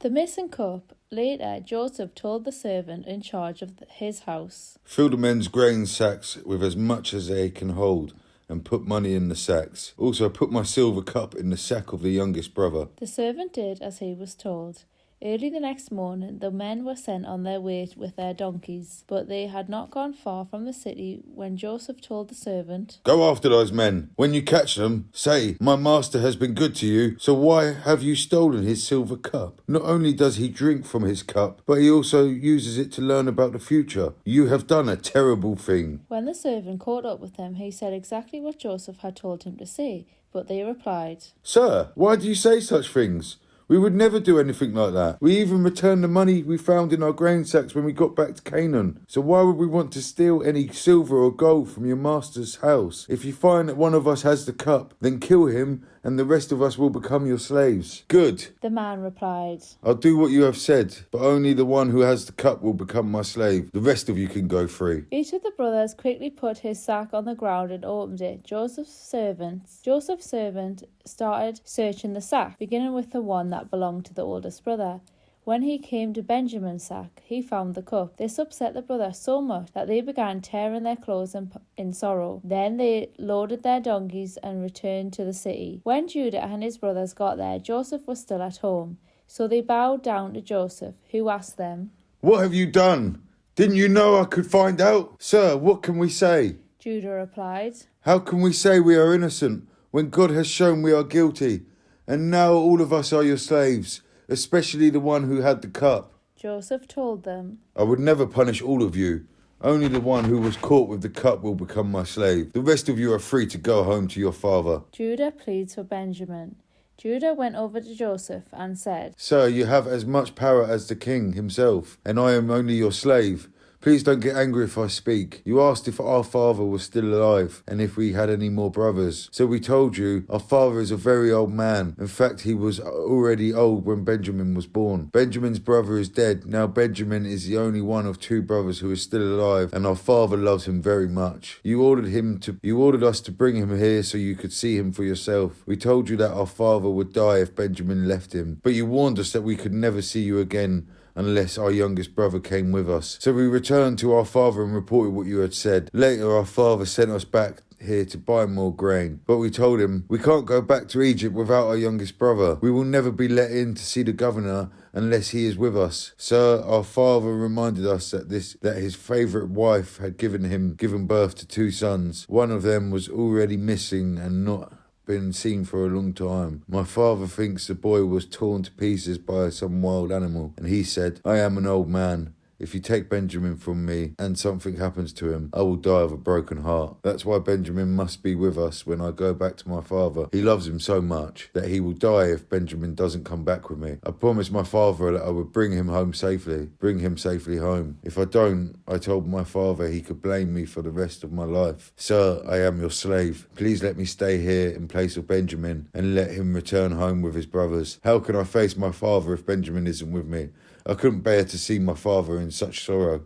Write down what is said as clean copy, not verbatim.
The missing cup. Later, Joseph told the servant in charge of his house, "Fill the men's grain sacks with as much as they can hold, and put money in the sacks. Also put my silver cup in the sack of the youngest brother." The servant did as he was told. Early the next morning, the men were sent on their way with their donkeys, but they had not gone far from the city when Joseph told the servant, "Go after those men. When you catch them, say, 'My master has been good to you, so why have you stolen his silver cup?' Not only does he drink from his cup, but he also uses it to learn about the future. You have done a terrible thing." When the servant caught up with them, he said exactly what Joseph had told him to say, but they replied, "Sir, why do you say such things? We would never do anything like that. We even returned the money we found in our grain sacks when we got back to Canaan. So why would we want to steal any silver or gold from your master's house? If you find that one of us has the cup, then kill him, and the rest of us will become your slaves." "Good," the man replied. "I'll do what you have said, but only the one who has the cup will become my slave. The rest of you can go free." Each of the brothers quickly put his sack on the ground and opened it. Joseph's servant started searching the sack, beginning with the one that belonged to the oldest brother. When he came to Benjamin's sack, he found the cup. This upset the brothers so much that they began tearing their clothes in sorrow. Then they loaded their donkeys and returned to the city. When Judah and his brothers got there, Joseph was still at home. So they bowed down to Joseph, who asked them, "What have you done? Didn't you know I could find out? Sir, what can we say?" Judah replied, "How can we say we are innocent when God has shown we are guilty? And now all of us are your slaves, especially the one who had the cup." Joseph told them, "I would never punish all of you. Only the one who was caught with the cup will become my slave. The rest of you are free to go home to your father." Judah pleads for Benjamin. Judah went over to Joseph and said, "Sir, you have as much power as the king himself, and I am only your slave. Please don't get angry if I speak. You asked if our father was still alive and if we had any more brothers. So we told you our father is a very old man. In fact, he was already old when Benjamin was born. Benjamin's brother is dead. Now Benjamin is the only one of two brothers who is still alive, and our father loves him very much. You ordered us to bring him here so you could see him for yourself. We told you that our father would die if Benjamin left him, but you warned us that we could never see you again unless our youngest brother came with us. So we returned to our father and reported what you had said. Later, our father sent us back here to buy more grain. But we told him, we can't go back to Egypt without our youngest brother. We will never be let in to see the governor unless he is with us. Sir, our father reminded us that his favourite wife had given birth to two sons. One of them was already missing and not been seen for a long time. My father thinks the boy was torn to pieces by some wild animal, and he said, 'I am an old man. If you take Benjamin from me and something happens to him, I will die of a broken heart. That's why Benjamin must be with us when I go back to my father. He loves him so much that he will die if Benjamin doesn't come back with me. I promised my father that I would bring him safely home. If I don't, I told my father he could blame me for the rest of my life. Sir, I am your slave. Please let me stay here in place of Benjamin and let him return home with his brothers. How can I face my father if Benjamin isn't with me? I couldn't bear to see my father in such sorrow.'"